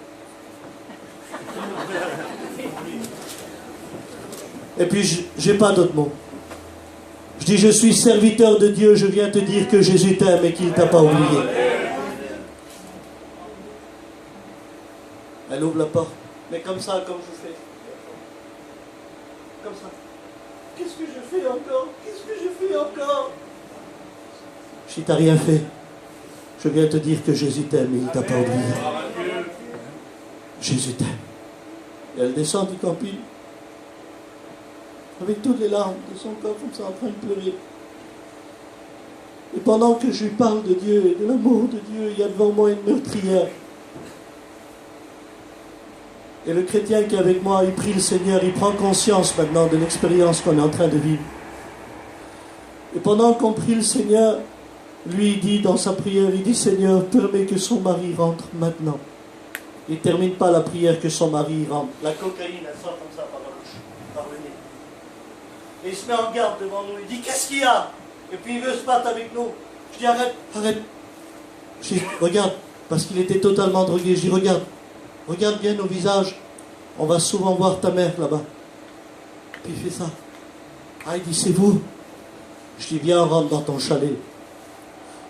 Et puis j'ai pas d'autres mots. Je dis, je suis serviteur de Dieu, je viens te dire que Jésus t'aime et qu'il ne t'a pas oublié. Elle ouvre la porte, mais comme ça, comme je fais. Comme ça. Qu'est-ce que je fais encore? Qu'est-ce que je fais encore? Je dis, t'as rien fait. Je viens te dire que Jésus t'aime et il ne t'a pas oublié. Jésus t'aime. Et elle descend du camping. Avec toutes les larmes de son corps, comme ça, en train de pleurer. Et pendant que je lui parle de Dieu et de l'amour de Dieu, il y a devant moi une meurtrière. Et le chrétien qui est avec moi, il prie le Seigneur, il prend conscience maintenant de l'expérience qu'on est en train de vivre. Et pendant qu'on prie le Seigneur, lui il dit dans sa prière, il dit, Seigneur, permets que son mari rentre maintenant. Il ne termine pas la prière que son mari rentre. La cocaïne, elle sort comme ça par la bouche, par le nez. Et il se met en garde devant nous. Il dit, qu'est-ce qu'il y a? Et puis il veut se battre avec nous. Je dis, arrête, arrête. Je dis, regarde, parce qu'il était totalement drogué. Je dis, regarde bien nos visages. On va souvent voir ta mère là-bas. Puis il fait ça. Ah, il dit, c'est vous. Je dis, viens, on rentre dans ton chalet.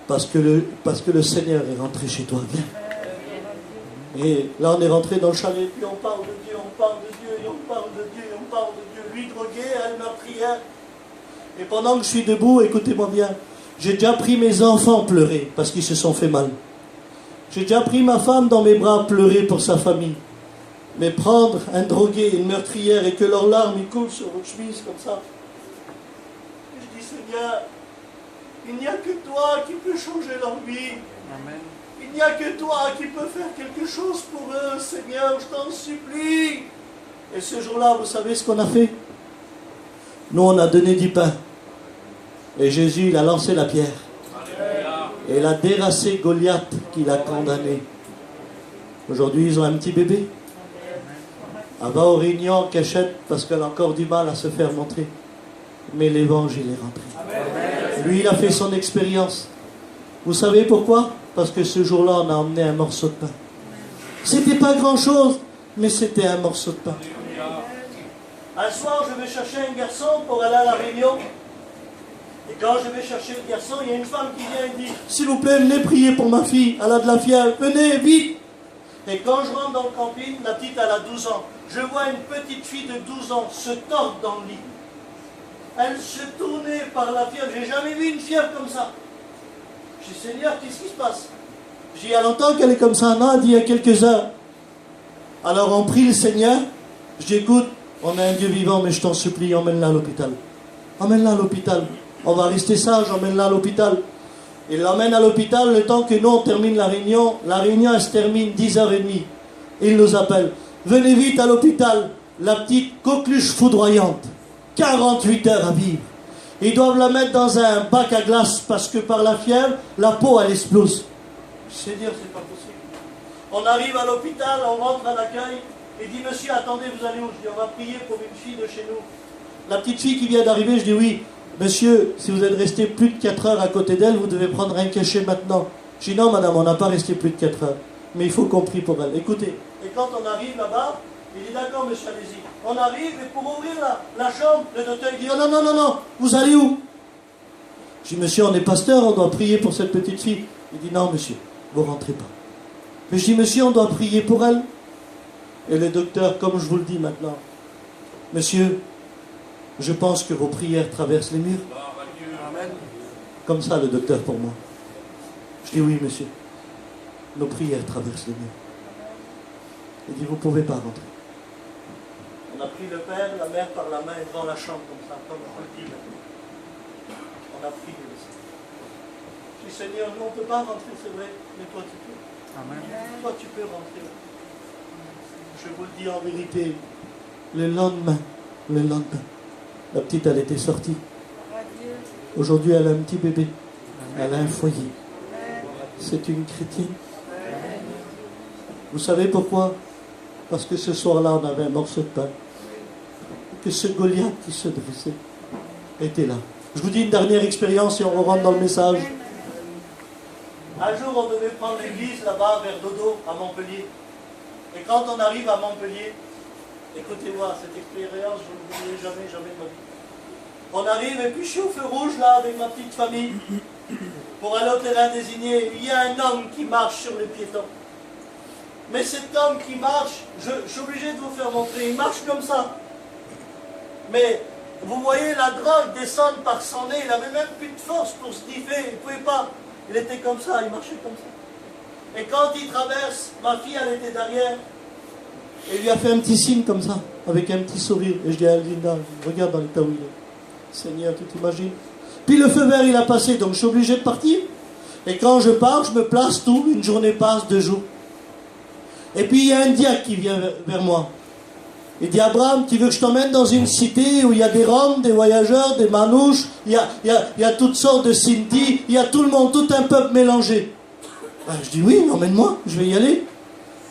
Parce que le Seigneur est rentré chez toi. Viens. Et là, on est rentré dans le chalet. Puis on parle de Dieu, on parle de Dieu, et on parle de Dieu, et on parle de Dieu. Lui drogué, elle meurtrière. Et pendant que je suis debout, écoutez-moi bien, j'ai déjà pris mes enfants pleurer parce qu'ils se sont fait mal. J'ai déjà pris ma femme dans mes bras pleurer pour sa famille. Mais prendre un drogué, une meurtrière et que leurs larmes ils coulent sur votre chemise comme ça. Et je dis, Seigneur, il n'y a que toi qui peux changer leur vie. Amen. Il n'y a que toi qui peux faire quelque chose pour eux, Seigneur, je t'en supplie. Et ce jour-là, vous savez ce qu'on a fait? Nous, on a donné du pain. Et Jésus, il a lancé la pierre. Et il a dérassé Goliath qu'il a condamné. Aujourd'hui, ils ont un petit bébé. Elle va aux réunions en cachette parce qu'elle a encore du mal à se faire montrer. Mais l'évangile est rentré. Lui, il a fait son expérience. Vous savez pourquoi? Parce que ce jour-là, on a emmené un morceau de pain. C'était pas grand-chose, mais c'était un morceau de pain. Un soir, je vais chercher un garçon pour aller à la réunion. Et quand je vais chercher le garçon, il y a une femme qui vient et dit, s'il vous plaît, venez prier pour ma fille, elle a de la fièvre, venez, vite. Et quand je rentre dans le camping, la petite, elle a 12 ans. Je vois une petite fille de 12 ans se tordre dans le lit. Elle se tournait par la fièvre. J'ai jamais vu une fièvre comme ça. Je dis, Seigneur, qu'est-ce qui se passe? Je dis, il y a longtemps qu'elle est comme ça. Non, elle dit, il y a quelques heures. Alors on prie le Seigneur. Je dis, écoute, on a un Dieu vivant, mais je t'en supplie, emmène-la à l'hôpital. Emmène-la à l'hôpital. On va rester sage, emmène-la à l'hôpital. Il l'emmène à l'hôpital le temps que nous on termine la réunion. La réunion, elle se termine 10h30. Il nous appelle. venez vite à l'hôpital. La petite coqueluche foudroyante. 48 heures à vivre. Ils doivent la mettre dans un bac à glace parce que par la fièvre, la peau, elle explose. Je sais dire, c'est pas possible. On arrive à l'hôpital, on rentre à l'accueil et dit, monsieur, attendez, vous allez où? Je dis, on va prier pour une fille de chez nous. La petite fille qui vient d'arriver, je dis, oui, monsieur, si vous êtes resté plus de 4 heures à côté d'elle, vous devez prendre un cachet maintenant. Je dis, non, madame, on n'a pas resté plus de 4 heures. Mais il faut qu'on prie pour elle. Écoutez, et quand on arrive là-bas, il dit, d'accord, monsieur, allez-y. On arrive et pour ouvrir la chambre, le docteur il dit, oh non, non, non, non, vous allez où? Je dis, monsieur, on est pasteur, on doit prier pour cette petite fille. Il dit, non, monsieur, vous rentrez pas. Mais je dis, monsieur, on doit prier pour elle. Et le docteur, comme je vous le dis maintenant, monsieur, je pense que vos prières traversent les murs. Amen. Comme ça, le docteur pour moi. Je dis, oui, monsieur, nos prières traversent les murs. Il dit, vous ne pouvez pas rentrer. On a pris le père, la mère par la main devant la chambre, comme ça, comme on le dit maintenant. On a prié le Seigneur. Je dis, Seigneur, nous, on ne peut pas rentrer, c'est vrai, mais toi, tu peux. Amen. Toi, tu peux rentrer. Je vous le dis en vérité, le lendemain, la petite, elle était sortie. Aujourd'hui, elle a un petit bébé. Elle a un foyer. C'est une chrétienne. Vous savez pourquoi? Parce que ce soir-là, on avait un morceau de pain. Que ce Goliath qui se dressait était là. Je vous dis une dernière expérience et on rentre dans le message. Un jour, on devait prendre l'église là-bas, vers Dodo, à Montpellier. Et quand on arrive à Montpellier, écoutez-moi, cette expérience, je ne l'oublierai jamais, jamais de ma vie. On arrive et puis je suis au feu rouge là, avec ma petite famille, pour aller au terrain désigné. Il y a un homme qui marche sur les piétons. Mais cet homme qui marche, je suis obligé de vous faire montrer, il marche comme ça. Mais vous voyez la drogue descendre par son nez, il n'avait même plus de force pour se differ, il ne pouvait pas. Il était comme ça, il marchait comme ça. Et quand il traverse, ma fille, elle était derrière, et il lui a fait un petit signe comme ça, avec un petit sourire. Et je dis à Linda, regarde dans l'état où il est. Seigneur, tu t'imagines? Puis le feu vert, il a passé, donc je suis obligé de partir. Et quand je pars, je me place tout, une journée passe, 2 jours. Et puis il y a un diacre qui vient vers moi. Il dit, Abraham, tu veux que je t'emmène dans une cité où il y a des Roms, des voyageurs, des Manouches, il y a toutes sortes de Sinti, il y a tout le monde, tout un peuple mélangé. Ben, je dis, oui, emmène-moi, je vais y aller.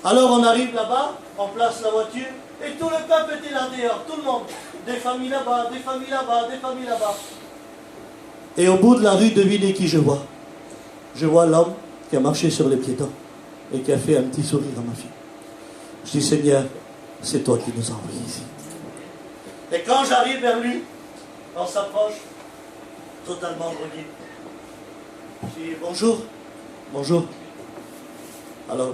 Alors on arrive là-bas, on place la voiture, et tout le peuple était là dehors, tout le monde. Des familles là-bas, des familles là-bas, des familles là-bas. Et au bout de la rue, devinez qui je vois? Je vois l'homme qui a marché sur les piétons et qui a fait un petit sourire à ma fille. Je dis, Seigneur, c'est toi qui nous as envoyés ici. Et quand j'arrive vers lui, on s'approche, totalement drogué. Je dis, bonjour. Bonjour. Alors,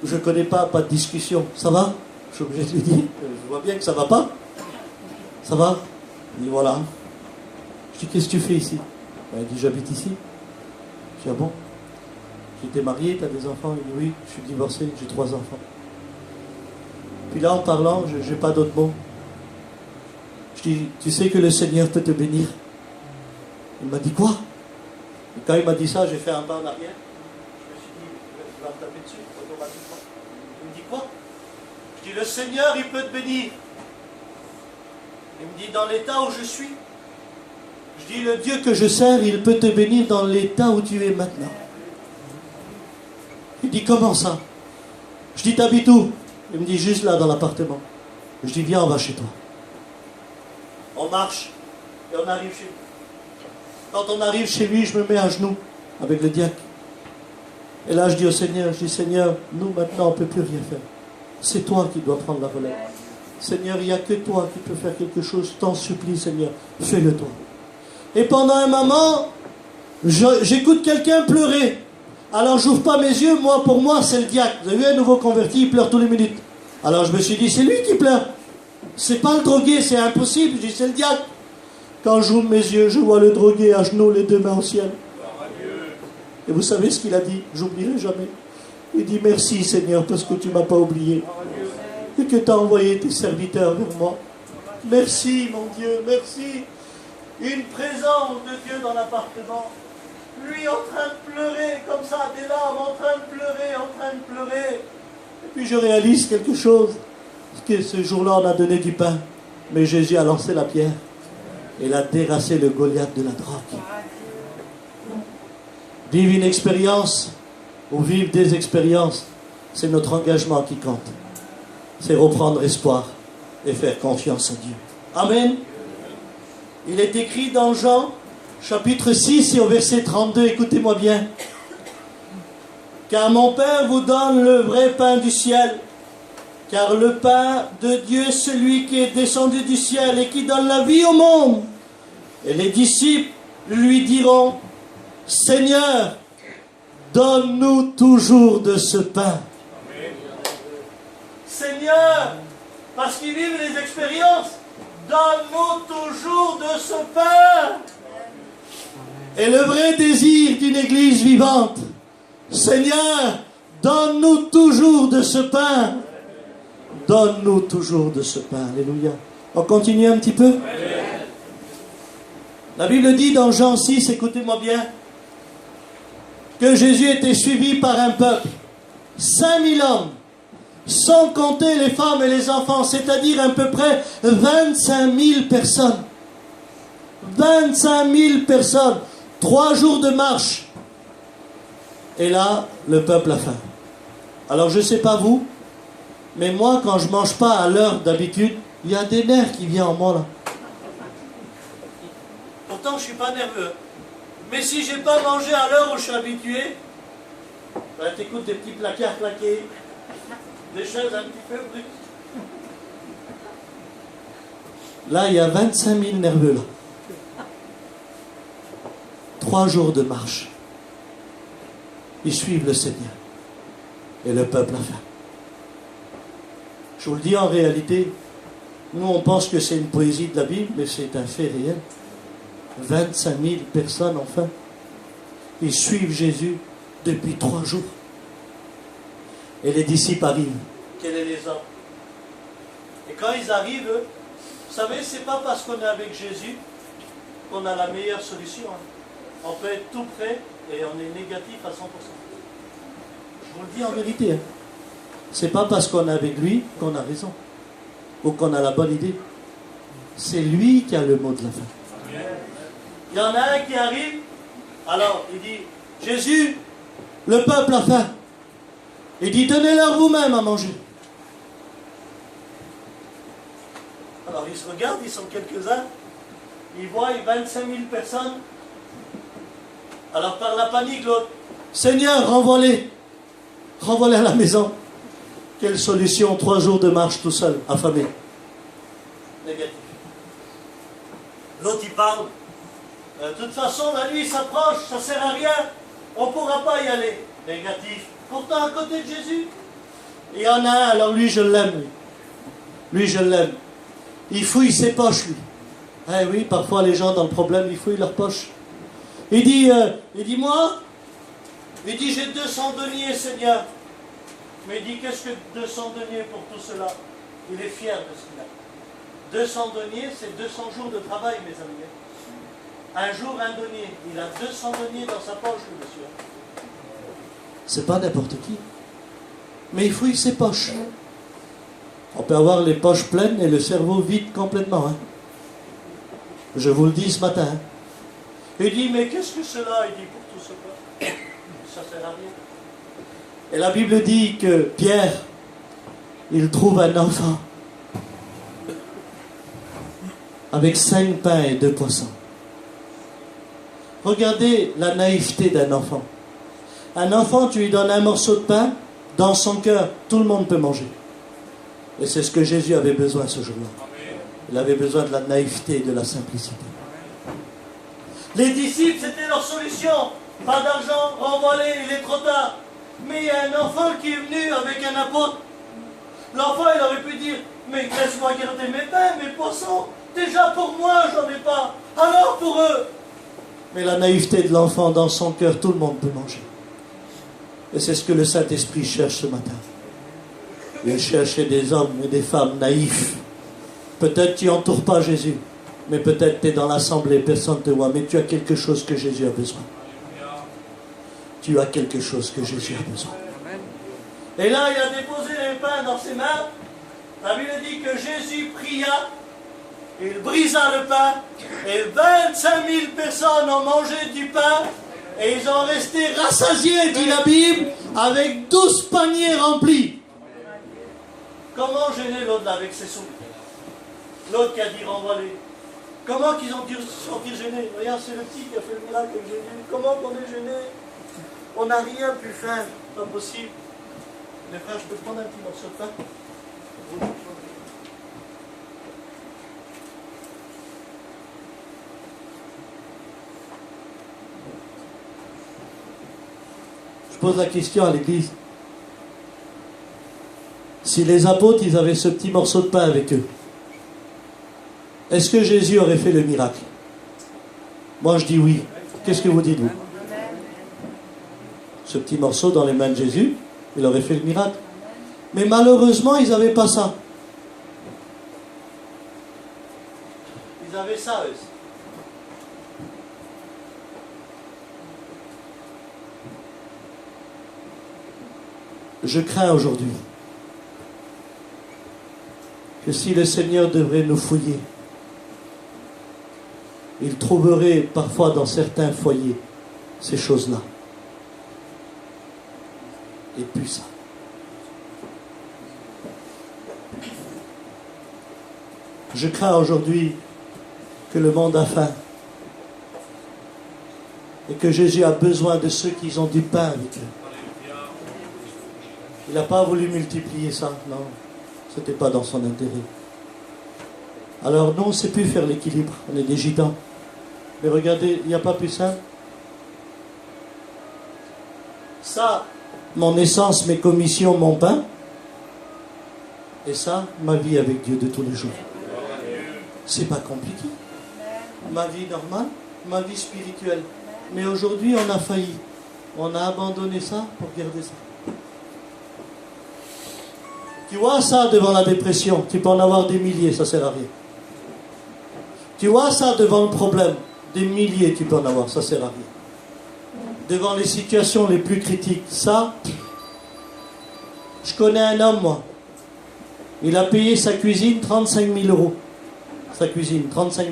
je ne connais pas de discussion. Ça va? Je suis obligé de lui dire. Je vois bien que ça ne va pas. Ça va? Il dit, voilà. Je dis, qu'est-ce que tu fais ici? Il dit, j'habite ici. Je dis, ah bon? J'étais marié, tu as des enfants? Il dit, oui, je suis divorcé, j'ai 3 enfants. Puis là, en parlant, je n'ai pas d'autres mots. Je dis, tu sais que le Seigneur peut te bénir? Il m'a dit, quoi? Et quand il m'a dit ça, j'ai fait un pas en arrière. Je me suis dit, il va me taper dessus, automatiquement. Il me dit, quoi? Je dis, le Seigneur, il peut te bénir. Il me dit, dans l'état où je suis. Je dis, le Dieu que je sers, il peut te bénir dans l'état où tu es maintenant. Il dit, comment ça? Je dis, t'habites où? Il me dit, juste là, dans l'appartement. Je dis, viens, on va chez toi. On marche, et on arrive chez lui. Quand on arrive chez lui, je me mets à genoux, avec le diacre. Et là, je dis au Seigneur, Seigneur, nous, maintenant, on ne peut plus rien faire. C'est toi qui dois prendre la relève. Seigneur, il n'y a que toi qui peux faire quelque chose. Je t'en supplie, Seigneur, fais-le toi. Et pendant un moment, j'écoute quelqu'un pleurer. Alors j'ouvre pas mes yeux, pour moi c'est le diacre. Vous avez vu un nouveau converti, il pleure tous les minutes. Alors je me suis dit, c'est lui qui pleure. C'est pas le drogué, c'est impossible. Je dis, c'est le diacre. Quand j'ouvre mes yeux, je vois le drogué à genoux, les 2 mains au ciel. Et vous savez ce qu'il a dit? J'oublierai jamais. Il dit, merci Seigneur, parce que tu ne m'as pas oublié. Et que tu as envoyé tes serviteurs vers moi. Merci mon Dieu, merci. Une présence de Dieu dans l'appartement. Lui en train de pleurer, comme ça, des larmes, en train de pleurer. Et puis je réalise quelque chose. que ce jour-là, on a donné du pain, mais Jésus a lancé la pierre. Et il a dérassé le Goliath de la drogue. Vivre une expérience ou vivre des expériences, c'est notre engagement qui compte. C'est reprendre espoir et faire confiance à Dieu. Amen. Il est écrit dans Jean, chapitre 6 et au verset 32, écoutez-moi bien. Car mon Père vous donne le vrai pain du ciel. Car le pain de Dieu est celui qui est descendu du ciel et qui donne la vie au monde. Et les disciples lui diront, Seigneur, donne-nous toujours de ce pain. Seigneur, parce qu'ils vivent les expériences, donne-nous toujours de ce pain. Et le vrai désir d'une église vivante, Seigneur, donne-nous toujours de ce pain. Donne-nous toujours de ce pain. Alléluia. On continue un petit peu. La Bible dit dans Jean 6, écoutez-moi bien, que Jésus était suivi par un peuple, 5000 hommes, sans compter les femmes et les enfants, c'est-à-dire à peu près 25 000 personnes. 25 000 personnes, 3 jours de marche. Et là, le peuple a faim. Alors je ne sais pas vous, mais moi, quand je ne mange pas à l'heure d'habitude, il y a des nerfs qui viennent en moi là. Pourtant, je ne suis pas nerveux. Mais si je n'ai pas mangé à l'heure où je suis habitué, ben, t'écoutes des petits placards claqués, des chaises un petit peu brutes. Là, il y a 25 000 nerveux là. 3 jours de marche. Ils suivent le Seigneur. Et le peuple a faim. Je vous le dis en réalité, nous on pense que c'est une poésie de la Bible, mais c'est un fait réel. 25 000 personnes ont faim. Ils suivent Jésus depuis 3 jours. Et les disciples arrivent. Quels sont les hommes? Et quand ils arrivent, vous savez, c'est pas parce qu'on est avec Jésus qu'on a la meilleure solution. On peut être tout près et on est négatif à 100%. Je vous le dis en vérité. C'est pas parce qu'on est avec lui qu'on a raison. Ou qu'on a la bonne idée. C'est lui qui a le mot de la fin. Il y en a un qui arrive. Alors, il dit, Jésus, le peuple a faim. Il dit, donnez-leur vous-même à manger. Alors, ils se regardent, ils sont quelques-uns. Ils voient 25 000 personnes. Alors, par la panique, l'autre, Seigneur, renvoie-les. Renvoie-les à la maison. Quelle solution? 3 jours de marche tout seul, affamé. Négatif. L'autre, il parle. De toute façon, la nuit s'approche, ça ne sert à rien. On ne pourra pas y aller. Négatif. Pourtant, à côté de Jésus. Il y en a un, alors lui, je l'aime. Lui, je l'aime. Il fouille ses poches, lui. Eh oui, parfois, les gens dans le problème, ils fouillent leurs poches. Il dit, moi, il dit, j'ai 200 deniers, Seigneur. Mais il dit, qu'est-ce que 200 deniers pour tout cela? Il est fier de ce qu'il a. 200 deniers, c'est 200 jours de travail, mes amis. Un jour, un denier. Il a 200 deniers dans sa poche, le monsieur. C'est pas n'importe qui. Mais il fouille ses poches. On peut avoir les poches pleines et le cerveau vide complètement. Hein. Je vous le dis ce matin. Hein. Il dit, mais qu'est-ce que cela? Il dit, pour tout cela, ça ne sert à rien. Et la Bible dit que Pierre, il trouve un enfant avec 5 pains et 2 poissons. Regardez la naïveté d'un enfant. Un enfant, tu lui donnes un morceau de pain, dans son cœur, tout le monde peut manger. Et c'est ce que Jésus avait besoin ce jour-là. Il avait besoin de la naïveté et de la simplicité. Les disciples, c'était leur solution. Pas d'argent, renvoie-les, il est trop tard. Mais il y a un enfant qui est venu avec un apôtre. L'enfant, il aurait pu dire, mais laisse-moi garder mes pains, mes poissons. Déjà pour moi, j'en ai pas. Alors pour eux. Mais la naïveté de l'enfant dans son cœur, tout le monde peut manger. Et c'est ce que le Saint-Esprit cherche ce matin. Il cherche des hommes et des femmes naïfs. Peut-être tu n'entoures pas Jésus, mais peut-être tu es dans l'assemblée, personne ne te voit, mais tu as quelque chose que Jésus a besoin. Tu as quelque chose que Jésus a besoin. Et là, il a déposé les pains dans ses mains. La Bible dit que Jésus pria, il brisa le pain, et 25 000 personnes ont mangé du pain, et ils ont resté rassasiés, dit la Bible, avec 12 paniers remplis. Comment gêner l'autre là avec ses sous? L'autre qui a dit renvoie-les. Comment qu'ils ont dû se sentir gênés? Regarde, c'est le petit qui a fait le miracle avec Jésus. Comment qu'on est gêné? On n'a rien pu faire, pas possible. Les frères, je peux prendre un petit morceau de pain? Je pose la question à l'église. Si les apôtres, ils avaient ce petit morceau de pain avec eux, est-ce que Jésus aurait fait le miracle? Moi, je dis oui. Qu'est-ce que vous dites, vous? Ce petit morceau dans les mains de Jésus, il aurait fait le miracle. Mais malheureusement, ils n'avaient pas ça. Ils avaient ça, eux. Je crains aujourd'hui que si le Seigneur devrait nous fouiller, il trouverait parfois dans certains foyers ces choses-là. Et puis ça. Je crains aujourd'hui que le monde a faim et que Jésus a besoin de ceux qui ont du pain avec eux. Il n'a pas voulu multiplier ça, non. Ce n'était pas dans son intérêt. Alors nous, on ne sait plus faire l'équilibre. On est des gitans. Mais regardez, il n'y a pas plus simple. Ça, mon essence, mes commissions, mon pain. Et ça, ma vie avec Dieu de tous les jours. C'est pas compliqué. Ma vie normale, ma vie spirituelle. Mais aujourd'hui, on a failli. On a abandonné ça pour garder ça. Tu vois ça devant la dépression, tu peux en avoir des milliers, ça sert à rien. Tu vois ça devant le problème, des milliers tu peux en avoir, ça sert à rien. Devant les situations les plus critiques, ça, je connais un homme, moi. Il a payé sa cuisine 35 000 euros. Sa cuisine, 35 000 euros.